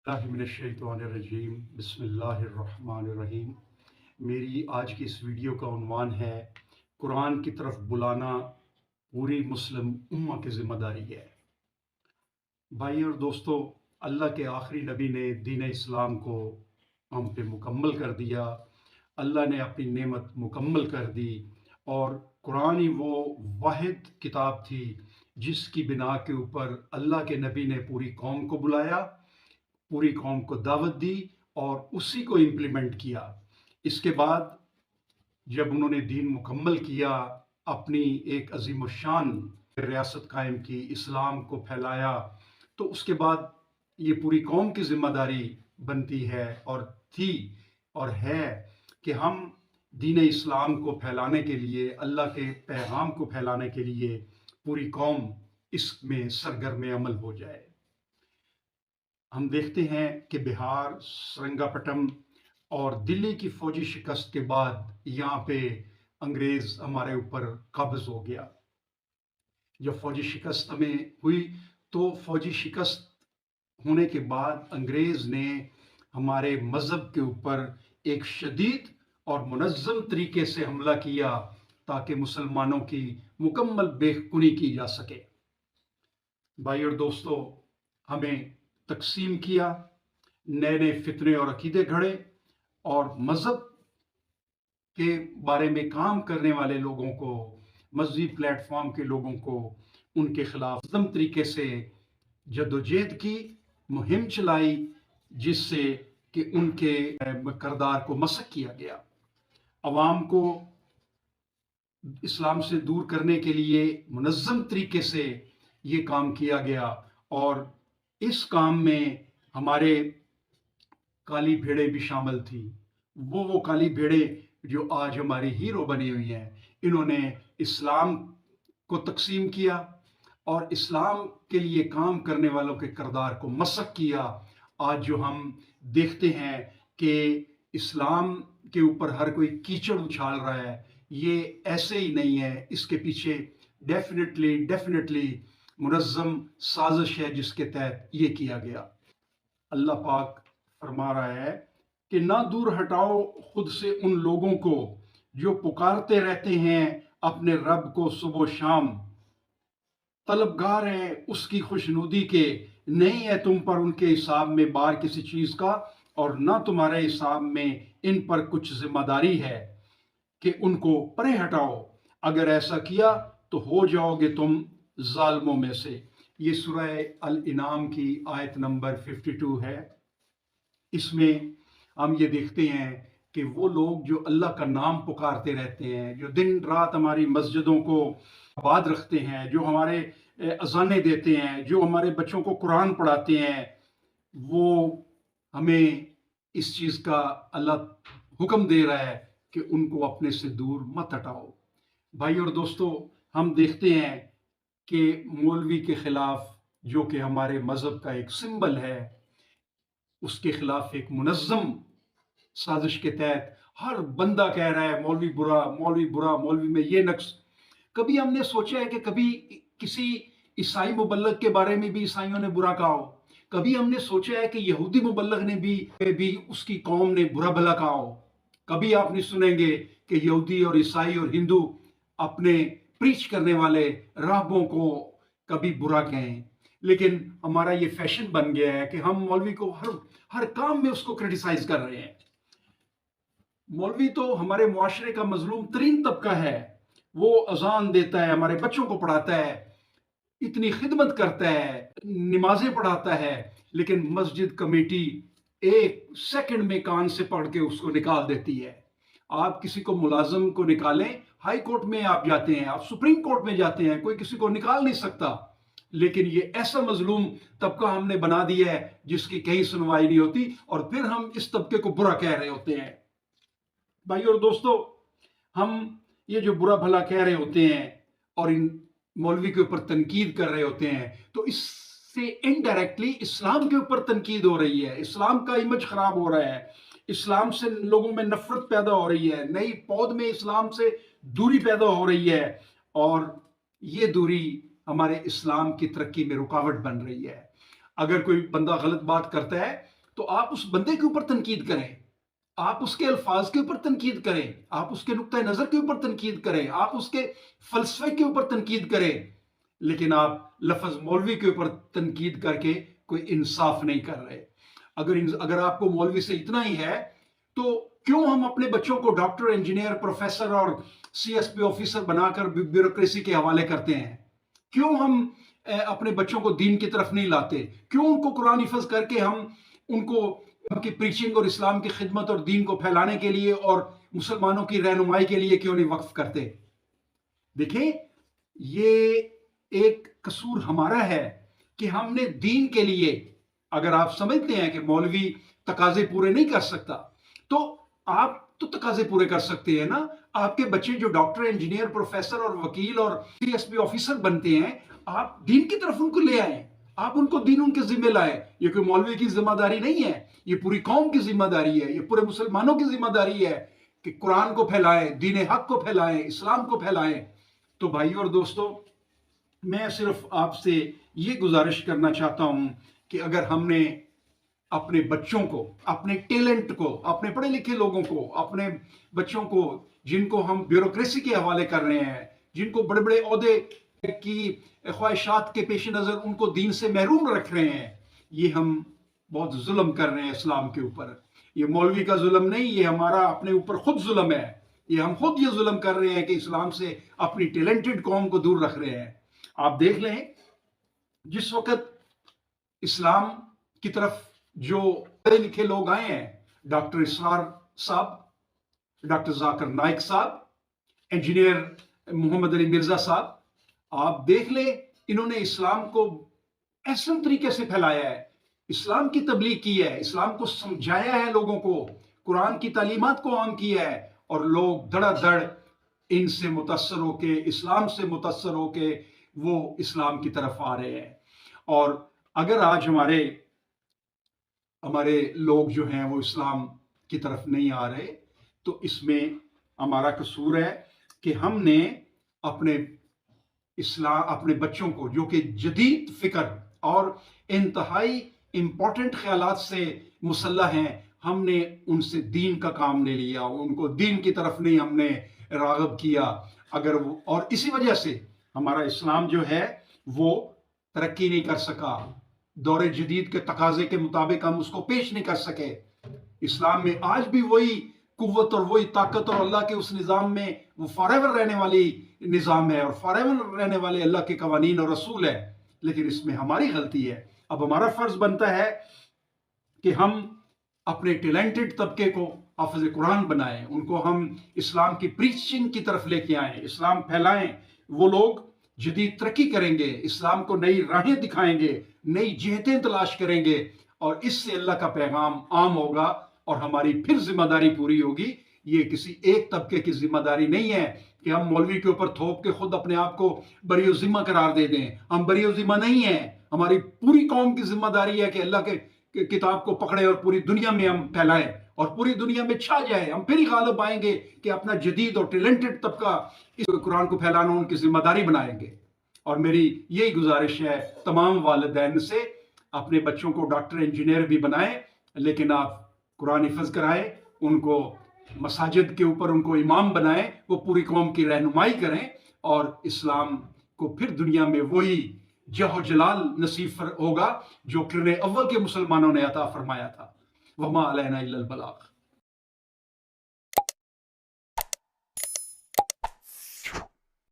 बिस्मिल्लाहिर्रहमानिर्रहीम बिस्मिल्लाहिर्रहमानिर्रहीम। मेरी आज की इस वीडियो का उन्वान है कुरान की तरफ बुलाना पूरी मुस्लिम उम्मा की ज़िम्मेदारी है। भाई और दोस्तों, अल्लाह के आखिरी नबी ने दीन इस्लाम को हम पे मुकम्मल कर दिया। अल्लाह ने अपनी नेमत मुकम्मल कर दी और कुरान ही वो वाहिद किताब थी जिसकी बिना के ऊपर अल्लाह के नबी ने पूरी कौम को बुलाया, पूरी कौम को दावत दी और उसी को इम्प्लीमेंट किया। इसके बाद जब उन्होंने दीन मुकम्मल किया, अपनी एक अजीम शान रियासत कायम की, इस्लाम को फैलाया, तो उसके बाद ये पूरी कौम की जिम्मेदारी बनती है और थी और है कि हम दीन इस्लाम को फैलाने के लिए, अल्लाह के पैगाम को फैलाने के लिए पूरी कौम इसमें सरगर्म अमल हो जाए। हम देखते हैं कि बिहार, श्रृंगापट्टनम और दिल्ली की फौजी शिकस्त के बाद यहाँ पे अंग्रेज हमारे ऊपर काबिज हो गया। जब फौजी शिकस्त हमें हुई तो फौजी शिकस्त होने के बाद अंग्रेज ने हमारे मज़हब के ऊपर एक शदीद और मुनज़्ज़म तरीके से हमला किया ताकि मुसलमानों की मुकम्मल बेखुनी की जा सके। भाई और दोस्तों, हमें तकसीम किया, नए नए फितने और अकीदे घड़े और मज़हब के बारे में काम करने वाले लोगों को, मज़हबी प्लेटफॉर्म के लोगों को उनके खिलाफ दम तरीके से जद्दोजहद की, मुहिम चलाई, जिससे कि उनके किरदार को मसक किया गया। अवाम को इस्लाम से दूर करने के लिए मुनज़्ज़म तरीके से ये काम किया गया और इस काम में हमारे काली भेड़ें भी शामिल थी। वो काली भेड़ें जो आज हमारी हीरो बनी हुई हैं। इन्होंने इस्लाम को तकसीम किया और इस्लाम के लिए काम करने वालों के किरदार को मसक किया। आज जो हम देखते हैं कि इस्लाम के ऊपर हर कोई कीचड़ उछाल रहा है, ये ऐसे ही नहीं है। इसके पीछे डेफिनेटली मुनज़्ज़म साजिश है जिसके तहत ये किया गया। अल्लाह पाक फरमा रहा है कि ना दूर हटाओ खुद से उन लोगों को जो पुकारते रहते हैं अपने रब को सुबह शाम, तलबगार हैं उसकी खुशनुदी के, नहीं है तुम पर उनके हिसाब में बार किसी चीज का, और ना तुम्हारे हिसाब में इन पर कुछ जिम्मेदारी है कि उनको परे हटाओ। अगर ऐसा किया तो हो जाओगे तुम जालिमों में से। ये सूरह अल इनाम की आयत नंबर 52 है। इसमें हम ये देखते हैं कि वो लोग जो अल्लाह का नाम पुकारते रहते हैं, जो दिन रात हमारी मस्जिदों को आबाद रखते हैं, जो हमारे अजाने देते हैं, जो हमारे बच्चों को कुरान पढ़ाते हैं, वो हमें इस चीज़ का अल्लाह हुक्म दे रहा है कि उनको अपने से दूर मत हटाओ। भाई और दोस्तों, हम देखते हैं कि मौलवी के खिलाफ, जो कि हमारे मज़हब का एक सिंबल है, उसके खिलाफ एक मुनज़्ज़म साजिश के तहत हर बंदा कह रहा है मौलवी बुरा, मौलवी बुरा, मौलवी में ये नक्स। कभी हमने सोचा है कि कभी किसी ईसाई मुबल्लग के बारे में भी ईसाइयों ने बुरा कहा हो? कभी हमने सोचा है कि यहूदी मुबल्लग ने भी उसकी कौम ने बुरा भला कहा हो? कभी आप नहीं सुनेंगे कि यहूदी और ईसाई और हिंदू अपने प्रीच करने वाले राहबों को कभी बुरा कहें। लेकिन हमारा ये फैशन बन गया है कि हम मौलवी को हर हर काम में उसको क्रिटिसाइज कर रहे हैं। मौलवी तो हमारे मुआशरे का मजलूम तरीन तबका है। वो अजान देता है, हमारे बच्चों को पढ़ाता है, इतनी खिदमत करता है, नमाजें पढ़ाता है, लेकिन मस्जिद कमेटी एक सेकंड में कान से पढ़ के उसको निकाल देती है। आप किसी को मुलाजम को निकालें, हाई कोर्ट में आप जाते हैं, आप सुप्रीम कोर्ट में जाते हैं, कोई किसी को निकाल नहीं सकता। लेकिन ये ऐसा मजलूम तबका हमने बना दिया है जिसकी कहीं सुनवाई नहीं होती, और फिर हम इस तबके को बुरा कह रहे होते हैं। भाई और दोस्तों, हम ये जो बुरा भला कह रहे होते हैं और इन मौलवी के ऊपर तनकीद कर रहे होते हैं, तो इससे इनडायरेक्टली इस्लाम के ऊपर तनकीद हो रही है। इस्लाम का इमेज खराब हो रहा है, इस्लाम से लोगों में नफरत पैदा हो रही है, नई पौध में इस्लाम से दूरी पैदा हो रही है, और ये दूरी हमारे इस्लाम की तरक्की में रुकावट बन रही है। अगर कोई बंदा गलत बात करता है تو آپ اس بندے کے اوپر تنقید کریں، آپ اس کے الفاظ کے اوپر تنقید کریں، آپ اس کے نقطۂ نظر کے اوپر تنقید کریں، آپ اس کے فلسفے کے اوپر تنقید کریں، لیکن آپ لفظ مولوی کے اوپر تنقید کر کے کوئی انصاف نہیں کر رہے۔ اگر آپ کو مولوی سے اتنا ہی ہے تو کیوں ہم اپنے بچوں کو ڈاکٹر، انجینئر، پروفیسر اور سی ایس پی آفیسر بنا کر بیوروکریسی کے حوالے کرتے ہیں؟ کیوں ہم اپنے بچوں کو دین کی طرف نہیں لاتے؟ کیوں ان کو قرآن حفظ کر کے ہم ان کو ان کی پریچنگ اور اسلام کی خدمت اور دین کو پھیلانے کے لیے اور مسلمانوں کی رہنمائی کے لیے کیوں نہیں وقف کرتے؟ دیکھیں، یہ ایک قصور ہمارا ہے کہ ہم نے دین کے لیے، اگر آپ سمجھتے ہیں کہ مولوی تقاضے پورے نہیں کر سکتا تو آپ تو تقاضے پورے کر سکتے ہیں نا۔ آپ کے بچے جو ڈاکٹر، انجینئر، پروفیسر اور وکیل اور سی ایس پی آفیسر بنتے ہیں، آپ دین کی طرف ان کو لے آئیں، آپ ان کو دین ان کے ذمہ لائیں۔ یہ کوئی مولوی کی ذمہ داری نہیں ہے، یہ پوری قوم کی ذمہ داری ہے، یہ پورے مسلمانوں کی ذمہ داری ہے کہ قرآن کو پھیلائیں، دین حق کو پھیلائیں، اسلام کو پھیلائیں۔ تو بھائیو اور دوستو، میں صرف آپ سے یہ گزارش کرنا چاہتا ہوں کہ اگر ہم نے اپنے بچوں کو، اپنے ٹیلنٹ کو، اپنے پڑھے لکھے لوگوں کو، اپنے بچوں کو جن کو ہم بیوروکریسی کے حوالے کر رہے ہیں، جن کو بڑے بڑے عہدے کی خواہشات کے پیش نظر ان کو دین سے محروم رکھ رہے ہیں، یہ ہم بہت ظلم کر رہے ہیں اسلام کے اوپر۔ یہ مولوی کا ظلم نہیں، یہ ہمارا اپنے اوپر خود ظلم ہے۔ یہ ہم خود یہ ظلم کر رہے ہیں کہ اسلام سے اپنی ٹیلنٹڈ قوم کو دور رکھ رہے ہیں۔ آپ دیکھ لیں، جس وقت اسلام کی طرف جو پڑھے لکھے لوگ آئے ہیں، ڈاکٹر اسرار صاحب، ڈاکٹر ذاکر نائک صاحب، انجینئر محمد علی مرزا صاحب، آپ دیکھ لیں انہوں نے اسلام کو احسن طریقے سے پھیلایا ہے، اسلام کی تبلیغ کی ہے، اسلام کو سمجھایا ہے لوگوں کو، قرآن کی تعلیمات کو عام کیا ہے، اور لوگ دڑا دڑ ان سے متاثر ہو کے، اسلام سے متاثر ہو کے وہ اسلام کی طرف آ رہے ہیں۔ اور اگر آج ہمارے لوگ جو ہیں وہ اسلام کی طرف نہیں آ رہے تو اس میں ہمارا قصور ہے کہ ہم نے اپنے بچوں کو، جو کہ جدید فکر اور انتہائی امپورٹنٹ خیالات سے مسلح ہیں، ہم نے ان سے دین کا کام لے لیا، ان کو دین کی طرف نہیں ہم نے راغب کیا۔ اور اسی وجہ سے ہمارا اسلام جو ہے وہ ترقی نہیں کر سکا، دور جدید کے تقاضے کے مطابق ہم اس کو پیش نہیں کر سکے۔ اسلام میں آج بھی وہی قوت اور وہی طاقت اور اللہ کے اس نظام میں وہ فاریور رہنے والی نظام ہے اور فاریور رہنے والے اللہ کے قوانین اور رسول ہے، لیکن اس میں ہماری غلطی ہے۔ اب ہمارا فرض بنتا ہے کہ ہم اپنے ٹیلنٹڈ طبقے کو حافظ قرآن بنائیں، ان کو ہم اسلام کی پریچنگ کی طرف لے کے آئیں، اسلام پھیلائیں۔ وہ لوگ جدید ترقی کریں گے، اسلام کو نئی راہیں دکھائیں گے، نئی جہتیں تلاش کریں گے، اور اس سے اللہ کا پیغام عام ہوگا اور ہماری پھر ذمہ داری پوری ہوگی۔ یہ کسی ایک طبقے کی ذمہ داری نہیں ہے کہ ہم مولوی کے اوپر تھوپ کے خود اپنے آپ کو بری و ذمہ قرار دے دیں۔ ہم بری و ذمہ نہیں ہیں، ہماری پوری قوم کی ذمہ داری ہے کہ اللہ کے کتاب کو پکڑیں اور پوری دنیا میں ہم پھیلائیں اور پوری دنیا میں چھا جائے۔ ہم پھر ہی غالب آئیں گے کہ اپنا جدید اور ٹیلنٹڈ طبقہ اس قرآن کو پھیلانا ان کی ذمہ داری بنائیں گے۔ اور میری یہی گزارش ہے تمام والدین سے، اپنے بچوں کو ڈاکٹر، انجینئر بھی بنائیں، لیکن آپ قرآن حفظ کرائیں، ان کو مساجد کے اوپر ان کو امام بنائیں، وہ پوری قوم کی رہنمائی کریں، اور اسلام کو پھر دنیا میں وہی جہ و جلال نصیب ہوگا جو قرن اول کے مسلمانوں نے عطا فرمایا تھا۔ وما علینا الا البلاغ۔